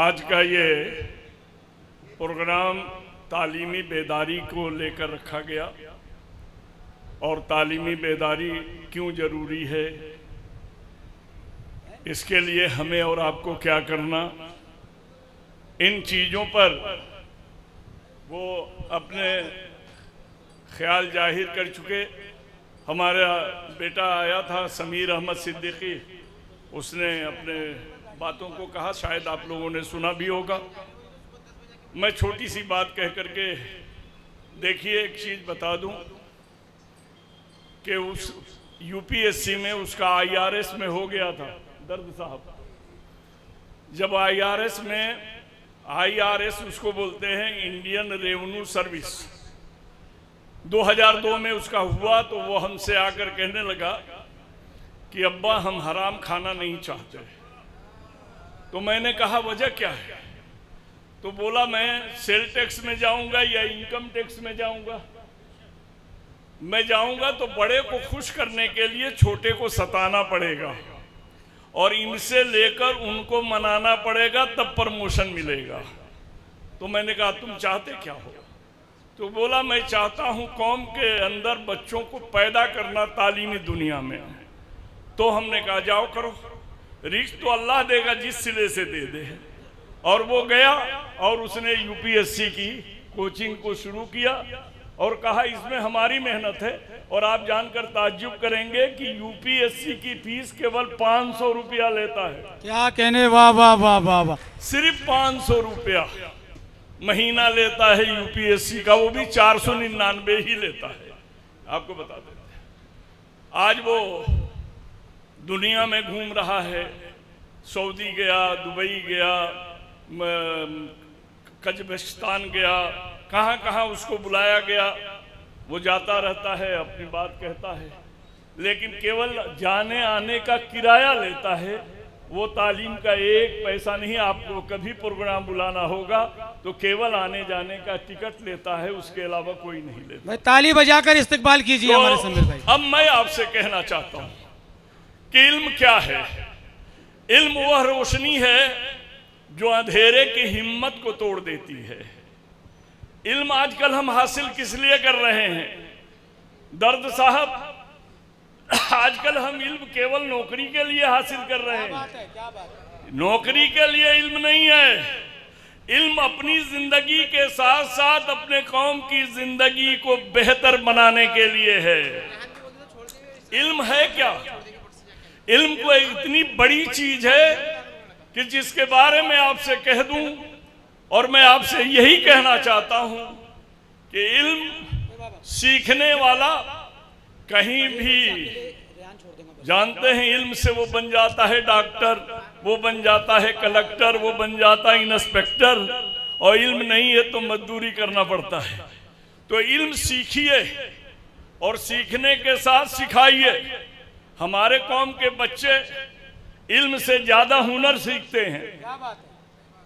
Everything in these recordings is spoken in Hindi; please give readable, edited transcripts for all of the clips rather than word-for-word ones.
आज का ये प्रोग्राम तालीमी बेदारी को लेकर रखा गया और तालीमी बेदारी क्यों ज़रूरी है, इसके लिए हमें और आपको क्या करना, इन चीज़ों पर वो अपने ख्याल जाहिर कर चुके। हमारा बेटा आया था समीर अहमद सिद्दीकी, उसने अपने बातों को कहा, शायद आप लोगों ने सुना भी होगा। मैं छोटी सी बात कह करके देखिए एक चीज़ बता दूं कि उस यूपीएससी में उसका आईआरएस में हो गया था दर्द साहब। जब आईआरएस उसको बोलते हैं इंडियन रेवेन्यू सर्विस, 2002 में उसका हुआ तो वो हमसे आकर कहने लगा कि अब्बा हम हराम खाना नहीं चाहते। तो मैंने कहा वजह क्या है? तो बोला मैं सेल टैक्स में जाऊंगा या इनकम टैक्स में जाऊंगा। मैं जाऊंगा तो बड़े को खुश करने के लिए छोटे को सताना पड़ेगा और इनसे लेकर उनको मनाना पड़ेगा, तब प्रमोशन मिलेगा। तो मैंने कहा तुम चाहते क्या हो? तो बोला मैं चाहता हूं कौम के अंदर बच्चों को पैदा करना तालीमी दुनिया में। तो हमने कहा जाओ करो, रिस्क तो अल्लाह देगा जिस सिले से दे दे। और वो गया और उसने यूपीएससी की कोचिंग को शुरू किया और कहा इसमें हमारी मेहनत है। और आप जानकर ताज्जुब करेंगे कि यूपीएससी की फीस केवल 500 रुपया लेता है। क्या कहने, वाह वाह वाह वाह वाह। सिर्फ 500 रुपया महीना लेता है यूपीएससी का, वो भी 499 ही लेता है। आपको बता देते हैं आज वो दुनिया में घूम रहा है, सऊदी गया, दुबई गया, कजाकिस्तान गया, कहाँ कहाँ उसको बुलाया गया, वो जाता रहता है, अपनी बात कहता है, लेकिन केवल जाने आने का किराया लेता है। वो तालीम का एक पैसा नहीं। आपको कभी प्रोग्राम बुलाना होगा तो केवल आने जाने का टिकट लेता है, उसके अलावा कोई नहीं लेता। भाई ताली बजाकर इस्तकबाल कीजिए तो हमारे समीर भाई। अब मैं आपसे कहना चाहता हूँ कि इल्म क्या है। इल्म वह रोशनी है जो अंधेरे की हिम्मत को तोड़ देती है। इल्म आजकल हम हासिल किस लिए कर रहे हैं दर्द साहब? आजकल हम इल्म केवल नौकरी के लिए हासिल कर रहे हैं। नौकरी के लिए इल्म नहीं है। इल्म अपनी जिंदगी के साथ साथ अपने कौम की जिंदगी को बेहतर बनाने के लिए है। इल्म है क्या? इल्म को इतनी बड़ी चीज है कि जिसके बारे में आपसे कह दूं, और मैं आपसे यही कहना चाहता हूं कि इल्म सीखने वाला कहीं भी, जानते हैं इल्म से वो बन जाता है डॉक्टर, वो बन जाता है कलेक्टर, वो बन जाता है इंस्पेक्टर, और इल्म नहीं है तो मजदूरी करना पड़ता है। तो इल्म सीखिए और सीखने के साथ सिखाइए। हमारे कौम के बच्चे इल्म से ज्यादा हुनर सीखते हैं।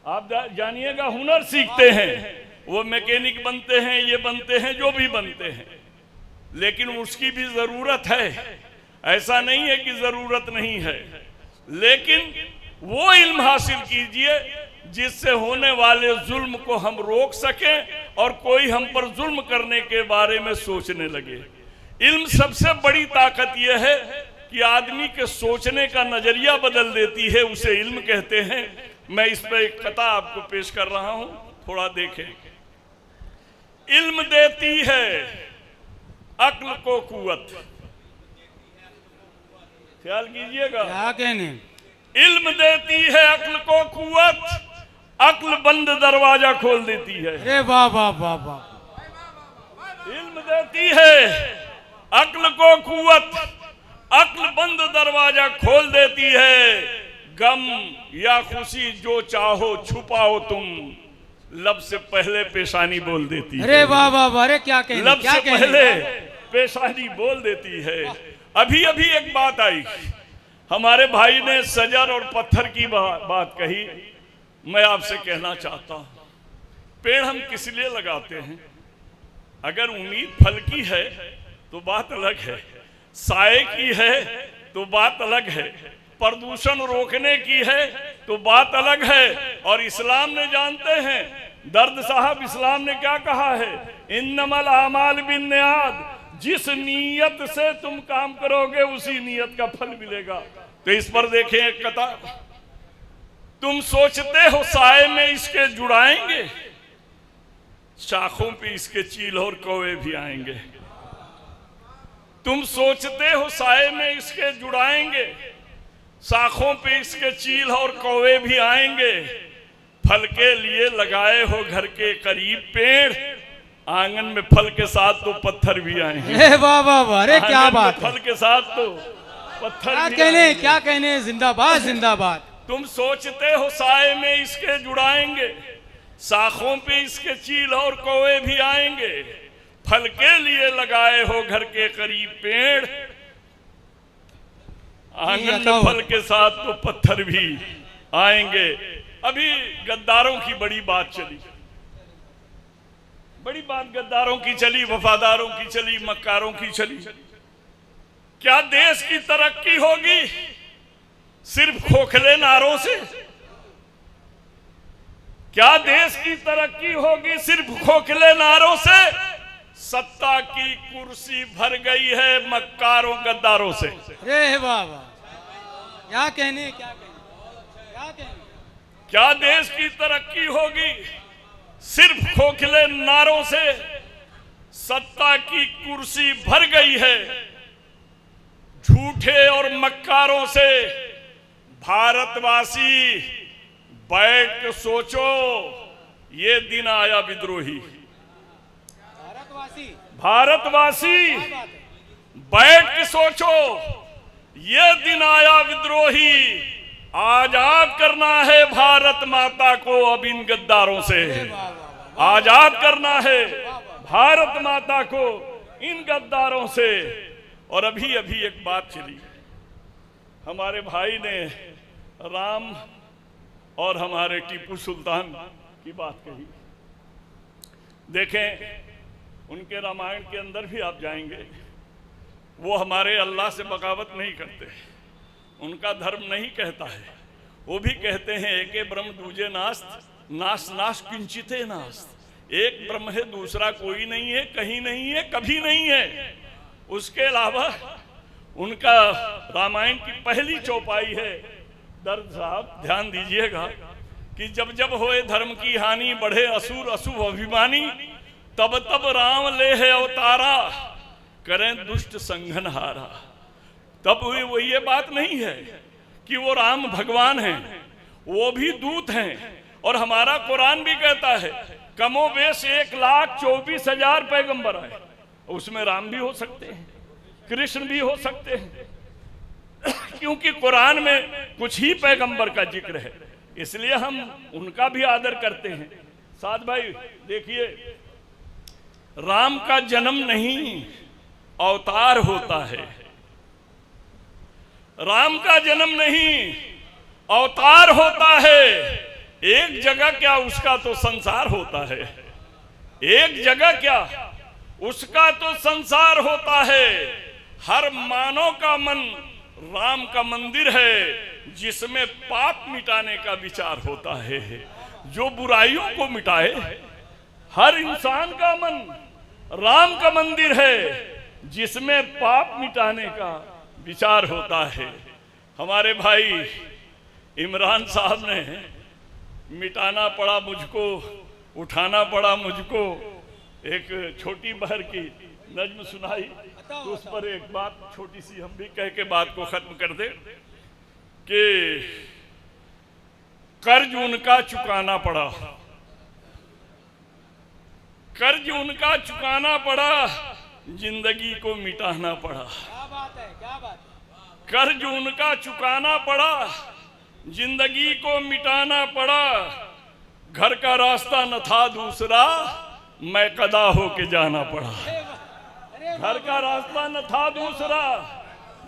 आप जानिएगा, हुनर सीखते हैं। वो मैकेनिक बनते हैं, ये बनते हैं, जो भी बनते हैं, लेकिन उसकी भी जरूरत है। ऐसा नहीं है कि जरूरत नहीं है, लेकिन वो इल्म हासिल कीजिए जिससे होने वाले जुल्म को हम रोक सकें और कोई हम पर जुल्म करने के बारे में सोचने लगे। इल्म सबसे बड़ी ताकत यह है कि आदमी के सोचने का नजरिया बदल देती है, उसे इल्म कहते हैं। मैं इस पर एक कथा आपको पेश कर रहा हूं, थोड़ा देखें। इल्म देती है अक्ल को कुव्वत। ख्याल कीजिएगा, क्या कहने, इल्म देती है अक्ल को कुव्वत, अक्ल बंद दरवाजा खोल देती है। अरे वाह वाह वाह वाह। इल्म देती है अक्ल को कुव्वत, अक्ल बंद दरवाजा खोल देती है। गम या खुशी जो चाहो छुपाओ तुम, लब से पहले पेशानी बोल देती है। अरे वाह वाह वाह। अरे क्या कहने, लब क्या से कहने? पहले पेशानी बोल देती है। अभी अभी एक बात आई, हमारे भाई ने सजर और पत्थर की बात कही। मैं आपसे कहना चाहता हूं, पेड़ हम किस लिए लगाते हैं? अगर उम्मीद फल की है तो बात अलग है, साए की है तो बात अलग है, प्रदूषण रोकने की है तो बात अलग है, और इस्लाम ने जानते हैं दर्द साहब, इस्लाम ने क्या कहा है, इन्नमल आमाल बिन्नियात, जिस नीयत से तुम काम करोगे उसी नीयत का फल मिलेगा। तो इस पर देखें एक कथा, तुम सोचते हो साए में इसके जुड़ाएंगे, शाखों पे इसके चील और कौवे भी आएंगे। तुम सोचते हो साए में इसके जुड़ाएंगे, शाखों पे इसके चील और कौवे भी आएंगे। फल के लिए लगाए हो घर के करीब पेड़, आंगन में फल के साथ तो पत्थर भी आएंगे। वाह वाह वाह, अरे क्या बात है। फल के साथ तो पत्थर क्या भी कहने, आएंगे। क्या कहने, जिंदाबाद जिंदाबाद। तुम सोचते हो साए में इसके जुड़ाएंगे, शाखों पे इसके चील और कौवे भी आएंगे। फल के लिए लगाए हो घर के करीब पेड़, आंगन में फल के साथ तो पत्थर भी आएंगे। अभी गद्दारों की बड़ी बात चली, बड़ी बात गद्दारों की चली, वफादारों की चली, मक्कारों की चली। क्या देश की तरक्की होगी सिर्फ खोखले नारों से? क्या देश की तरक्की होगी सिर्फ खोखले नारों से? सत्ता की कुर्सी भर गई है मक्कारों गद्दारों से। अरे वाह वाह, क्या कहने, क्या कहने, क्या कहने। क्या देश की तरक्की होगी सिर्फ खोखले नारों से? सत्ता की कुर्सी भर गई है झूठे और मक्कारों से। भारतवासी बैठ के सोचो, ये दिन आया विद्रोही। भारतवासी बैठ के सोचो, ये दिन आया विद्रोही। आजाद करना है भारत माता को अब इन गद्दारों से। आजाद करना है भारत माता को इन गद्दारों से। और अभी अभी एक बात चली, हमारे भाई ने राम और हमारे टीपू सुल्तान की बात कही। देखें, उनके रामायण के अंदर भी आप जाएंगे, वो हमारे अल्लाह से बगावत नहीं करते, उनका धर्म नहीं कहता है। वो भी कहते हैं एके ब्रह्म दूजे नास्त, नाश नाश किंचिते नास्त। एक ब्रह्म है, दूसरा कोई नहीं है, कहीं नहीं है, कभी नहीं है। उसके अलावा उनका रामायण की पहली चौपाई है, दर्द साहब ध्यान दीजिएगा, कि जब जब होए धर्म की हानि, बढ़े असुर अशुभ अभिमानी, तब तब राम ले है अवतारा, करें दुष्ट संघन हारा। तब वो ये बात नहीं है कि वो राम भगवान हैं, वो भी दूत हैं। और हमारा कुरान भी कहता है कमोबेश 1,24,000 पैगंबर आए, उसमें राम भी हो सकते हैं, कृष्ण भी हो सकते हैं, क्योंकि कुरान में कुछ ही पैगंबर का जिक्र है, इसलिए हम उनका भी आदर करते हैं। साथ भाई देखिए, राम का जन्म नहीं अवतार होता है। राम का जन्म नहीं अवतार होता है। एक जगह क्या, उसका तो संसार होता है। एक जगह क्या, उसका तो संसार होता है। हर मानव का मन राम का मंदिर है, जिसमें पाप मिटाने का विचार होता है, जो बुराइयों को मिटाए। हर इंसान का मन राम का मंदिर है, जिसमें पाप मिटाने का विचार होता है। हमारे भाई इमरान साहब ने मिटाना पड़ा मुझको, उठाना पड़ा मुझको, एक छोटी बहर की नज्म सुनाई, तो उस पर एक बात छोटी सी हम भी कह के बात को खत्म कर दे कि कर्ज उनका चुकाना पड़ा, कर्ज उनका चुकाना पड़ा, जिंदगी को मिटाना पड़ा। क्या बात है, क्या बात है। कर्ज उनका चुकाना पड़ा, जिंदगी को मिटाना पड़ा। घर का रास्ता न था दूसरा, मैं कदा होके जाना पड़ा। घर का रास्ता न था दूसरा,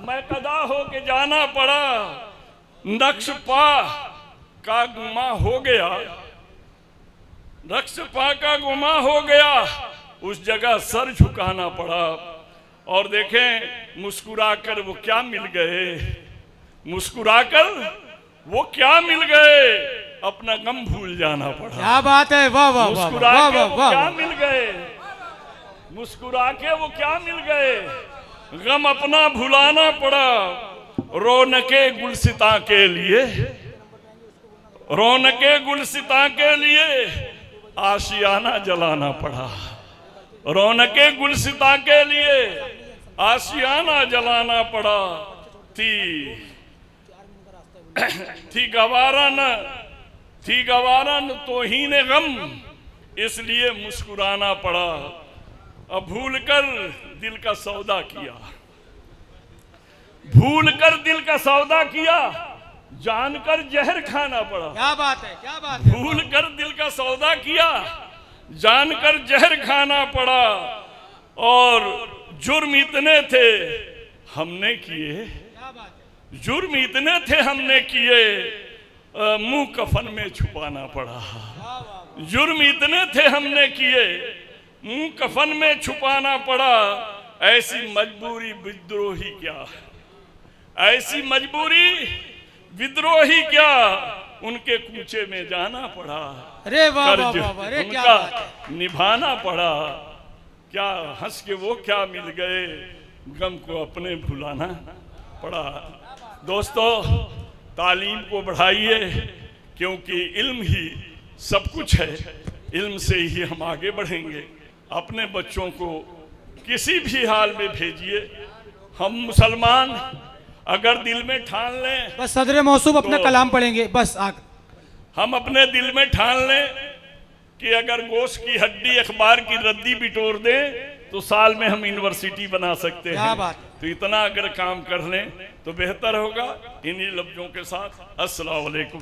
मैं कदा होके जाना पड़ा। नक्श पा का गुमा हो गया, नक्श पा का गुमा हो गया, उस जगह सर झुकाना पड़ा। और देखें, मुस्कुराकर वो क्या मिल गए, मुस्कुराकर वो क्या मिल गए। अपना गम भूल जाना पड़ा। क्या बात है, वाह वाह वाह मुस्कुरा वाह के वाह वो वाह क्या वाह। मिल गए, मुस्कुरा के वो क्या मिल गए, गम अपना भुलाना पड़ा। रौनके गुलसिता के लिए, रौनके गुलसिता के लिए आशियाना जलाना पड़ा। रौनके गुलसिता के लिए आशियाना जलाना पड़ा। थी गवारन तो ही ने गम, इसलिए मुस्कुराना पड़ा। अब भूल कर दिल का सौदा किया, भूल कर दिल का सौदा किया, जानकर जहर खाना पड़ा। क्या बात है, क्या बात है। भूल कर दिल का सौदा किया, जानकर जहर खाना पड़ा। और जुर्म इतने थे हमने किए, क्या बात है। जुर्म इतने थे हमने किए, मुंह कफन में छुपाना पड़ा। वाह वाह। जुर्म इतने थे हमने किए, मुंह कफन में छुपाना पड़ा। ऐसी मजबूरी विद्रोही क्या, ऐसी मजबूरी विद्रोही क्या, उनके कूचे में जाना पड़ा। अरे वाह वाह कर्ज वाह वाह, अरे क्या उनका बात है। निभाना पड़ा। क्या हंस के वो क्या मिल गए, गम को अपने भुलाना पड़ा। दोस्तों, तालीम को बढ़ाइए, क्योंकि इल्म ही सब कुछ है। इल्म से ही हम आगे बढ़ेंगे। अपने बच्चों को किसी भी हाल में भेजिए। हम मुसलमान अगर दिल में ठान लें, बस सदर मौसूफ अपना तो- कलाम पढ़ेंगे बस आग। हम अपने दिल में ठान लें कि अगर गोश्त की हड्डी अखबार की रद्दी बिटोर दें तो साल में हम यूनिवर्सिटी बना सकते क्या हैं। बात। तो इतना अगर काम कर लें तो बेहतर होगा। इन्हीं लफ्जों के साथ अस्सलाम वालेकुम।